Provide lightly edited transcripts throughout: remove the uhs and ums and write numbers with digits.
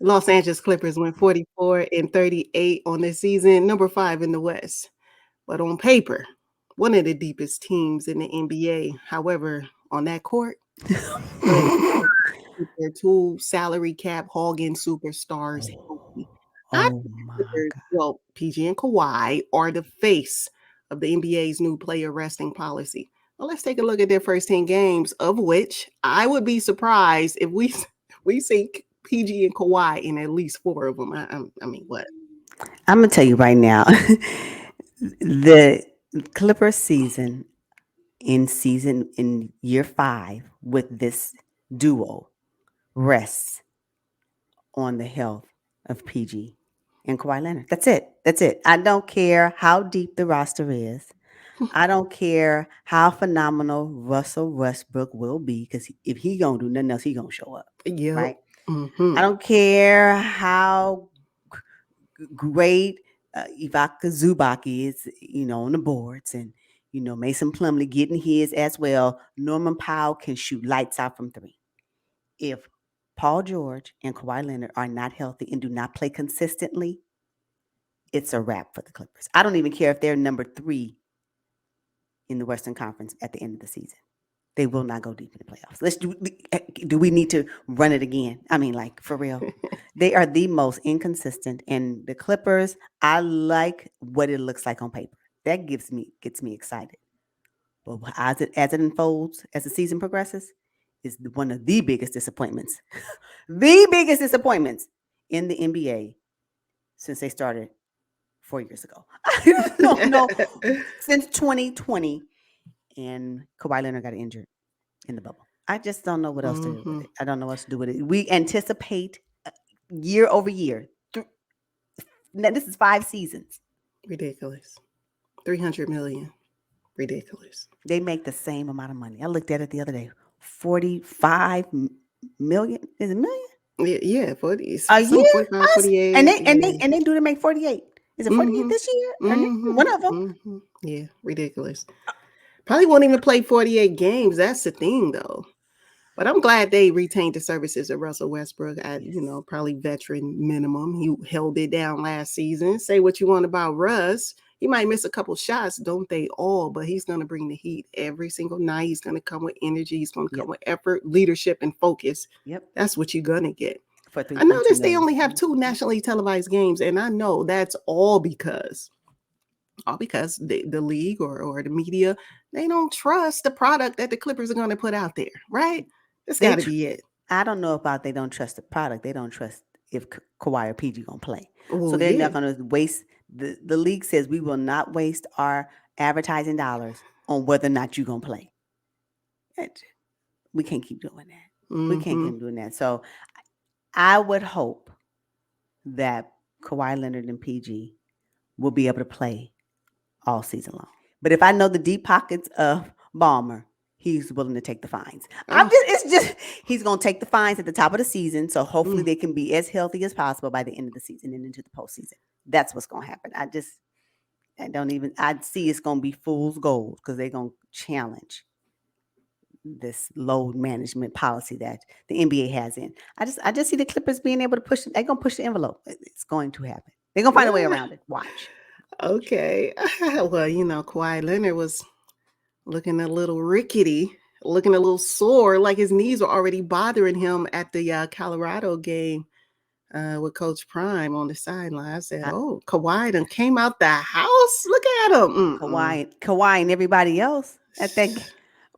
Los Angeles Clippers went 44-38 on this season, number 5 in the West. But on paper, one of the deepest teams in the NBA. However, on that court, they keep their 2 salary cap hogging superstars healthy. I Oh think the my Clippers, God. well, PG and Kawhi are the face of the NBA's new player resting policy. Well, let's take a look at their first 10 games, of which I would be surprised if we see PG and Kawhi in at least 4 of them. I mean, what? I'm gonna tell you right now, the Clippers season in year 5 with this duo rests on the health of PG and Kawhi Leonard. That's it. That's it. I don't care how deep the roster is. I don't care how phenomenal Russell Westbrook will be, because if he gonna do nothing else, he gonna show up, Yep. right? I Mm-hmm. don't care how great Ivaka Zubac is, on the boards, and Mason Plumlee getting his as well. Norman Powell can shoot lights out from 3. If Paul George and Kawhi Leonard are not healthy and do not play consistently, it's a wrap for the Clippers. I don't even care if they're number 3 in the Western Conference at the end of the season. They will not go deep in the playoffs. Do we need to run it again? I mean, like, for real. They are the most inconsistent, and the Clippers, I like what it looks like on paper. That gets me excited. But as it unfolds, as the season progresses, is one of the biggest disappointments. The biggest disappointments in the NBA since they started 4 years ago. No, since 2020, and Kawhi Leonard got injured in the bubble. I just don't know what else to do with Mm-hmm. it. I don't know what to do with it. We anticipate year over year. Now, this is 5 seasons. Ridiculous. 300 million. Ridiculous. They make the same amount of money. I looked at it the other day. 45 million. Is it million? Yeah, 40, A some year? 45, Us? And 48. they and Yeah. they and they do to make 48. Is it 48 Mm-hmm. this year? Or Mm-hmm. one of them? Mm-hmm. Yeah, ridiculous. Probably won't even play 48 games. That's the thing, though. But I'm glad they retained the services of Russell Westbrook at, Yes. probably veteran minimum. He held it down last season. Say what you want about Russ. He might miss a couple shots, don't they all? But he's going to bring the heat every single night. He's going to come with energy. He's going to come Yep. with effort, leadership, and focus. Yep. That's what you're going to get. For I 3.2 noticed they million. only have 2 nationally televised games, and I know that's all because the league or the media, they don't trust the product that the Clippers are going to put out there, right? That's They got to tr- be it. I don't know about they don't trust the product. They don't trust if Kawhi or PG gonna play. So Well, they're yeah. not gonna waste. The league says we will not waste our advertising dollars on whether or not you're gonna play. It- We can't keep doing that. We can't Mm-hmm. keep doing that. So I would hope that Kawhi Leonard and PG will be able to play all season long. But if I know the deep pockets of Balmer, he's willing to take the fines. Oh, It's just he's gonna take the fines at the top of the season. So hopefully mm. they can be as healthy as possible by the end of the season and into the postseason. That's what's gonna happen. I see it's gonna be fool's gold because they're gonna challenge this load management policy that the NBA has in. I just see the Clippers being able to push it. They're gonna push the envelope. It's going to happen. They're gonna find a way around it. Watch. Okay. Well, Kawhi Leonard was looking a little rickety, looking a little sore, like his knees were already bothering him at the Colorado game with Coach Prime on the sideline. I said, I, "Oh, Kawhi done came out the house. Look at him." Mm-mm. Kawhi, and everybody else at that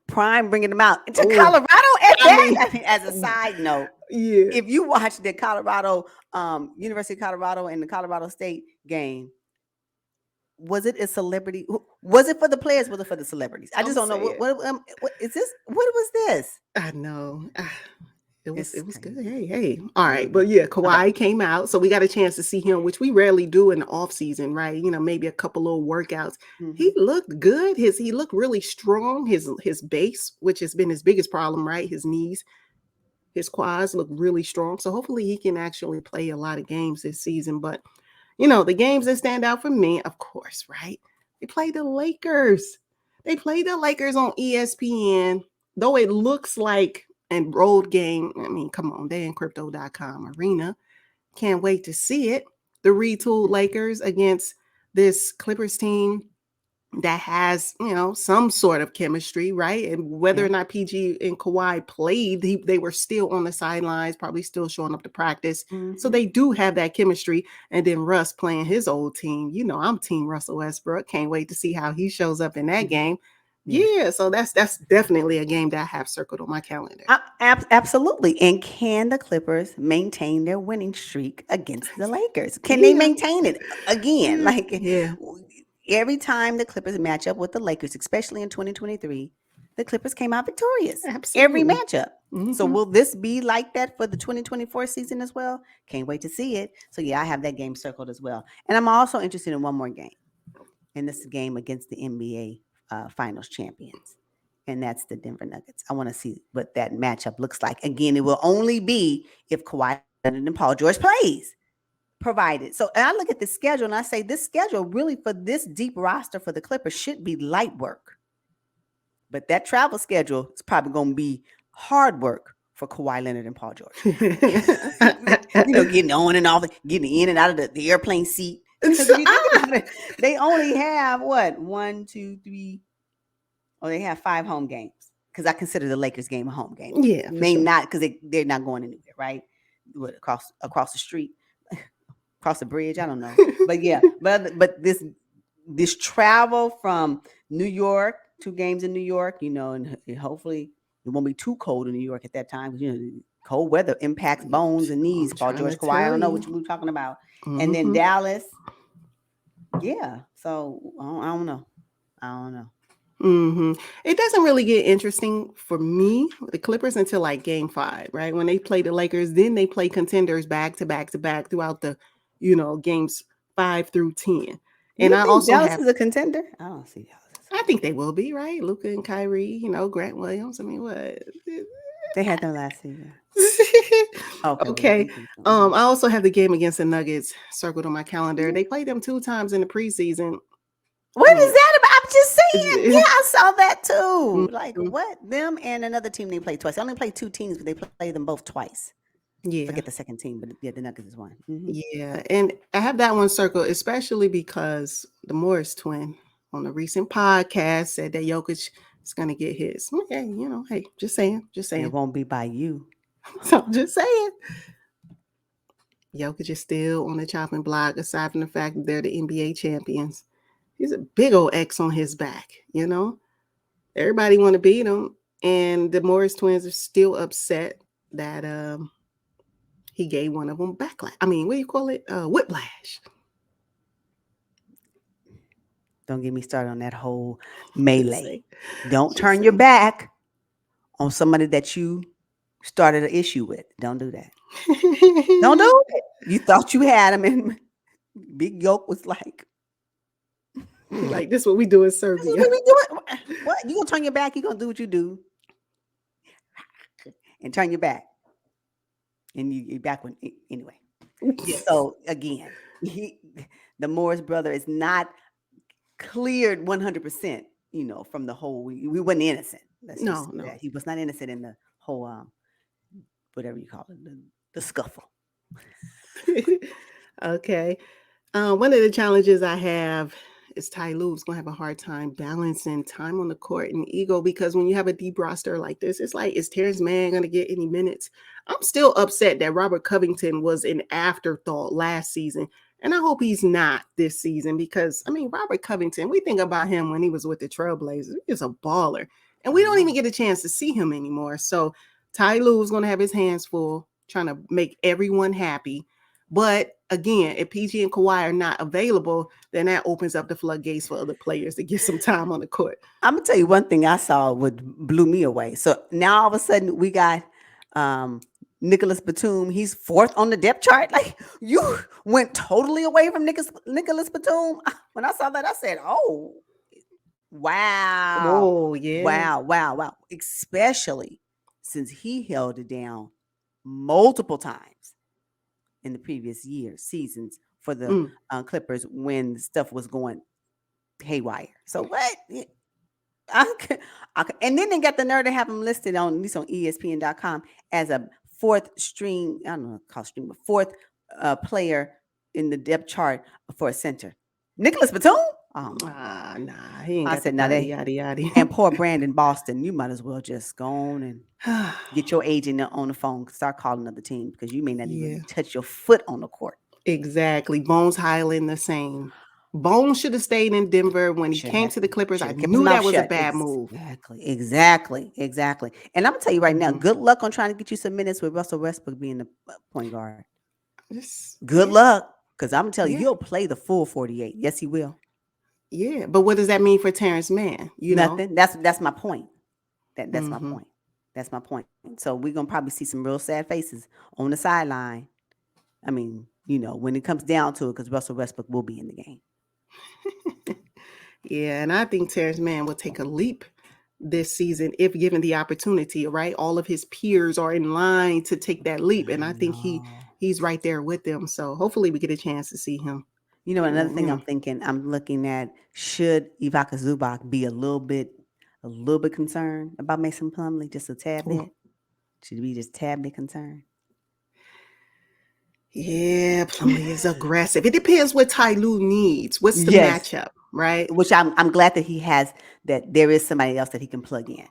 Prime bringing them out into Oh, Colorado at I that. mean, I mean, as a side note, yeah. if you watch the Colorado, University of Colorado and the Colorado State game, was it a celebrity? Was it for the players? Was it for the celebrities? I just Don't don't know. say it. What is this? What was this? I know. It was It's it was good. crazy. Hey. All right. But Mhm. yeah, Okay. Kawhi came out. So we got a chance to see him, which we rarely do in the off season, right? Maybe a couple little workouts. He Hmm. looked good. He looked really strong. His base, which has been his biggest problem, right? His knees, his quads look really strong. So hopefully he can actually play a lot of games this season. But the games that stand out for me, of course, right? They play the Lakers. They play the Lakers on ESPN, though it looks like a road game. I mean, come on, they in crypto.com arena. Can't wait to see it. The retooled Lakers against this Clippers team that has, some sort of chemistry, right? And whether Yeah. or not PG and Kawhi played, they were still on the sidelines, probably still showing up to practice. So Mhm. they do have that chemistry. And then Russ playing his old team. I'm Team Russell Westbrook. Can't wait to see how he shows up in that Mhm. game. Yeah. Yeah, so that's definitely a game that I have circled on my calendar. Absolutely. And can the Clippers maintain their winning streak against the Lakers? Can they Yeah. maintain it again? Like Yeah, every time the Clippers match up with the Lakers, especially in 2023, the Clippers came out victorious every absolutely. matchup. So Hmm. will this be like that for the 2024 season as well? Can't wait to see it. So yeah, I have that game circled as well. And I'm also interested in one more game. And this game against the NBA Finals champions, and that's the Denver Nuggets. I want to see what that matchup looks like. Again, it will only be if Kawhi Leonard and Paul George plays, provided. So and I look at the schedule and I say this schedule really for this deep roster for the Clippers should be light work, but that travel schedule is probably going to be hard work for Kawhi Leonard and Paul George. Getting on and off, getting in and out of the airplane seat. Because if you think about it, they only have what? 1, 2, 3. Oh, they have 5 home games. Because I consider the Lakers game a home game. Yeah, for May sure. not, because they're not going anywhere, right? What, across the street, across the bridge. I don't know. But yeah, but this travel from New York, 2 games in New York, and hopefully it won't be too cold in New York at that time. Cold weather impacts bones and knees. I'm Paul trying to George, Kawhi, I tell don't know you. what you were talking about. And then Hmm. Dallas, yeah. So I don't know. I don't know. It doesn't really get interesting for me, the Clippers, until like game 5, right? When they play the Lakers, then they play contenders back to back to back throughout the, games 5 through 10. And You I think also Dallas have, is a contender? I don't see Dallas as a I think contender. they will be, right? Luca and Kyrie, Grant Williams. I mean, what? They had them last season. Okay, well, Okay. you think so? Mhm. I also have the game against the Nuggets circled on my calendar. Yeah. They played them 2 times in the preseason. What is And that about? I'm just saying. Yeah, it's- I saw that too. Like Mhm. what? Them and another team they played twice. They only played 2 teams, but they played them both twice. Yeah. Forget the second team, but yeah, the Nuggets is one. Mhm. Yeah, and I have that one circled, especially because the Morris twin on a recent podcast said that Jokic is going to get his. Okay, hey, just saying, just And it saying. won't be by you. So I'm just saying. Jokic is still on the chopping block, aside from the fact that they're the NBA champions. He's a big old X on his back. Everybody want to beat him, and the Morris twins are still upset that he gave one of them backlash. I mean, what do you call it? Whiplash. Don't get me started on that whole Just melee. say, Don't just turn your say. back on somebody that you started an issue with. Don't do that. Don't do it. You thought you had him, and Big Yoke was like, "This Like this, what we do in is Serbia. what we doing. What you gonna turn your back? You gonna do what you do, and turn your back, and you're back when anyway." Yeah. So again, the Morris brother is not cleared 100%. From the whole we wasn't innocent. Let's just No, say no. that he was not innocent in the whole whatever you call it, the scuffle. Okay. One of the challenges I have is Ty Lue's going to have a hard time balancing time on the court and ego, because when you have a deep roster like this, it's like, is Terrence Mann going to get any minutes? I'm still upset that Robert Covington was an afterthought last season. And I hope he's not this season, because, I mean, Robert Covington, we think about him when he was with the Trailblazers. He was a baller. And we I don't even know. get a chance to see him anymore. So Ty Lue's going to have his hands full trying to make everyone happy. But again, if PG and Kawhi are not available, then that opens up the floodgates for other players to get some time on the court. I'm gonna tell you one thing I saw what blew me away. So now all of a sudden we got Nicholas Batum. He's 4th on the depth chart. Like you went totally away from Nicholas Batum. When I saw that, I said, "Oh, wow, Oh, yeah. wow, wow, wow!" Especially since he held it down multiple times in the previous seasons for the Mm. Clippers when stuff was going haywire. So what? And then they got the nerve to have him listed on at least on ESPN.com as a 4th string. I don't know, called string, but 4th player in the depth chart for a center. Nicholas Batum? Oh my Ah, God. nah, he ain't I got the said, now body, they yada yada. and poor Brandon Boston, you might as well just go on and get your agent on the phone, start calling another team because you may not Yeah, even touch your foot on the court. exactly. Bones Highland the same. Bones should have stayed in Denver when he Should came have to the Clippers. should I have kept his knew mouth that was a shut. bad move. Exactly. And I'm gonna tell you right now, Mhm. good luck on trying to get you some minutes with Russell Westbrook being the point guard. Good Yeah, luck, because I'm gonna tell you, yeah, he'll play the full 48. Yes, he will. yeah. But what does that mean for Terrence Mann? Nothing. That's my point. That's my Hmm. point. That's my point. So we're gonna probably see some real sad faces on the sideline. I mean, when it comes down to it, because Russell Westbrook will be in the game. Yeah, and I think Terrence Mann will take a leap this season if given the opportunity, right? All of his peers are in line to take that leap, and I I think know. he's right there with them. So hopefully we get a chance to see him. Another thing Yeah. I'm thinking, I'm looking at, should Evay Zubac be a little bit concerned about Mason Plumlee, just a tad Oh, bit? Should we just tad bit concerned? yeah, Plumlee is aggressive. It depends what Ty Lue needs. What's the Yes, matchup, right? which I'm glad that he has, that there is somebody else that he can plug in.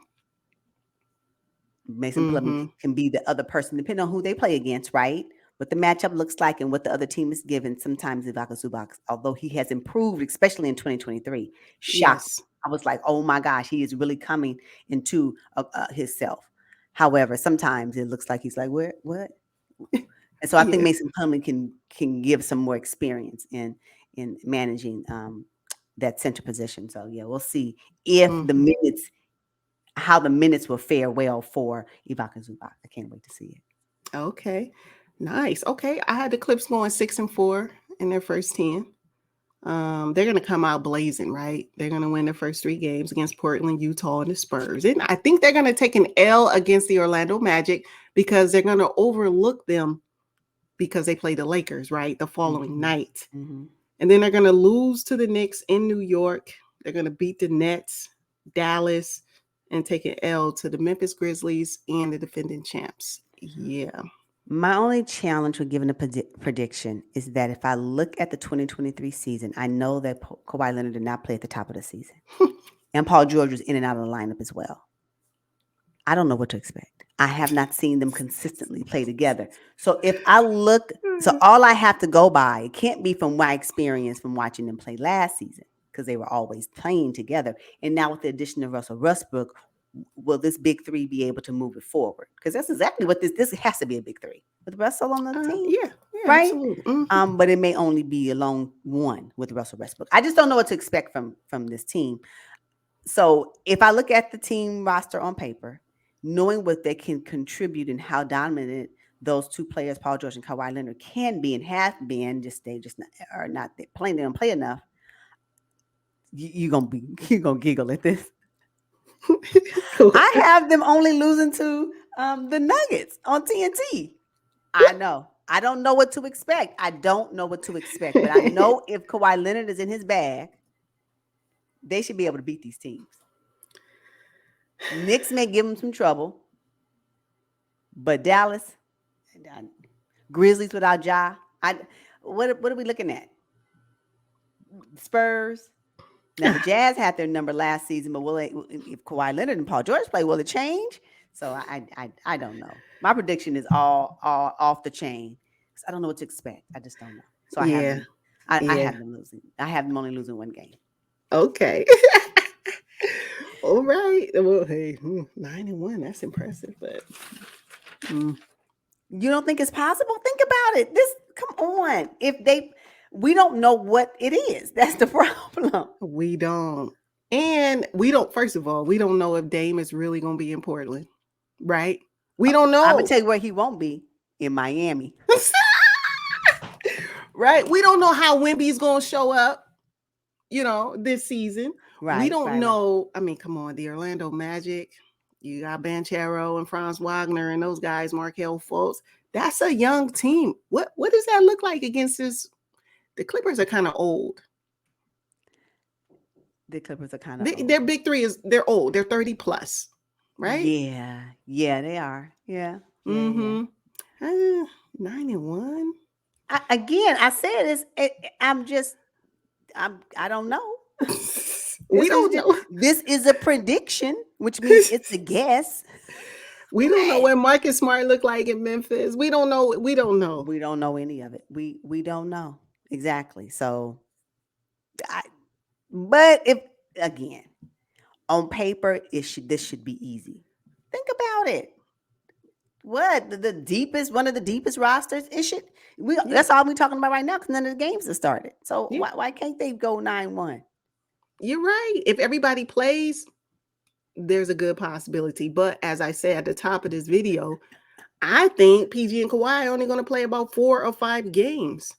Mason Plumlee Mm-hmm. can be the other person, depending on who they play against, right? What the matchup looks like and what the other team is given. Sometimes Evay Zubac, although he has improved, especially in 2023, shocked. Yes. I was like, oh my gosh, he is really coming into himself. However, sometimes it looks like he's like, what? And so I think Yeah. Mason Plumlee can give some more experience in managing that center position. So yeah, we'll see if Mm-hmm. how the minutes will fare well for Evay Zubac. I can't wait to see it. Okay. Nice. Okay. I had the Clips going 6-4 in their first 10. They're going to come out blazing, right? They're going to win their first 3 games against Portland, Utah, and the Spurs. And I think they're going to take an L against the Orlando Magic because they're going to overlook them because they play the Lakers, right? The following night. Mm-hmm. And then they're going to lose to the Knicks in New York. They're going to beat the Nets, Dallas, and take an L to the Memphis Grizzlies and the defending champs. Yeah. My only challenge with giving a prediction is that if I look at the 2023 season, I know that Kawhi Leonard did not play at the top of the season. And Paul George was in and out of the lineup as well. I don't know what to expect. I have not seen them consistently play together. So all I have to go by, it can't be from my experience from watching them play last season, because they were always playing together. And now with the addition of Russell Westbrook, will this big three be able to move it forward? Because that's exactly what this has to be, a big three with Russell on the team, Yeah, right? absolutely. Mm-hmm. But it may only be a lone one with Russell Westbrook. I just don't know what to expect from this team. So if I look at the team roster on paper, knowing what they can contribute and how dominant those two players, Paul George and Kawhi Leonard, can be and have been, they are not playing. They don't play enough. You're gonna giggle at this. I have them only losing to the Nuggets on TNT. I know. I don't know what to expect. But I know if Kawhi Leonard is in his bag, they should be able to beat these teams. Knicks may give them some trouble, but Dallas, Grizzlies without Ja, what are we looking at? Spurs. Now the Jazz had their number last season, but if Kawhi Leonard and Paul George play, will it change? So I don't know. My prediction is all off the chain. I don't know what to expect. I just don't know. So I have Yeah. them. I Yeah. have them losing. I have them only losing one game. Okay. All right. Well, hey, 9-1. That's impressive, but You don't think it's possible? Think about it. Come on. We don't know what it is. That's the problem. we don't. And we don't, first of all, we don't know if Dame is really going to be in Portland, right? We don't know. I'm going to tell you where he won't be, in Miami. Right? We don't know how Wemby's going to show up, this season. Right. We don't know. I mean, come on, the Orlando Magic. You got Banchero and Franz Wagner and those guys, Markelle Fultz. That's a young team. What does that look like against this? The Clippers are kind of old. The Clippers are kind of old. Their big three they're old. They're 30 plus, right? Yeah, they are. Yeah. 9-1. I said this. I don't know. We don't know. This is a prediction, which means it's a guess. We don't know what Marcus Smart looked like in Memphis. We don't know. We don't know. We don't know any of it. We don't know exactly. So, but if again on paper, this should be easy. Think about it. What the deepest, one of the deepest rosters? It should. That's all we're talking about right now because none of the games have started. So why can't they go 9-1? You're right. If everybody plays, there's a good possibility. But as I said at the top of this video, I think PG and Kawhi are only going to play about 4 or 5 games.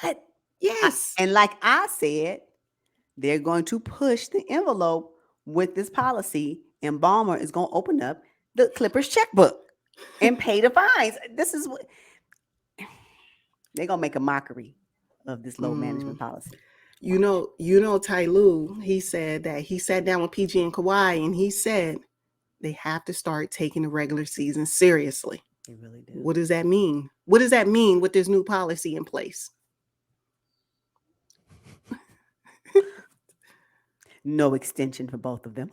What? Yes. And like I said, they're going to push the envelope with this policy, and Ballmer is going to open up the Clippers checkbook and pay the fines. This is what they're going to make a mockery of this load management policy. You know, Ty Lue, he said that he sat down with PG and Kawhi and he said they have to start taking the regular season seriously. They really do. What does that mean? What does that mean with this new policy in place? No extension for both of them.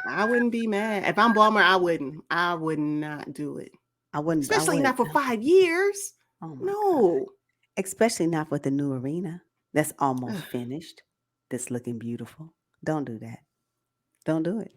I wouldn't be mad. If I'm Ballmer, I wouldn't. I would not do it. I wouldn't. Especially not for 5 years. Oh no. God. Especially not with the new arena that's almost finished. That's looking beautiful. Don't do that. Don't do it.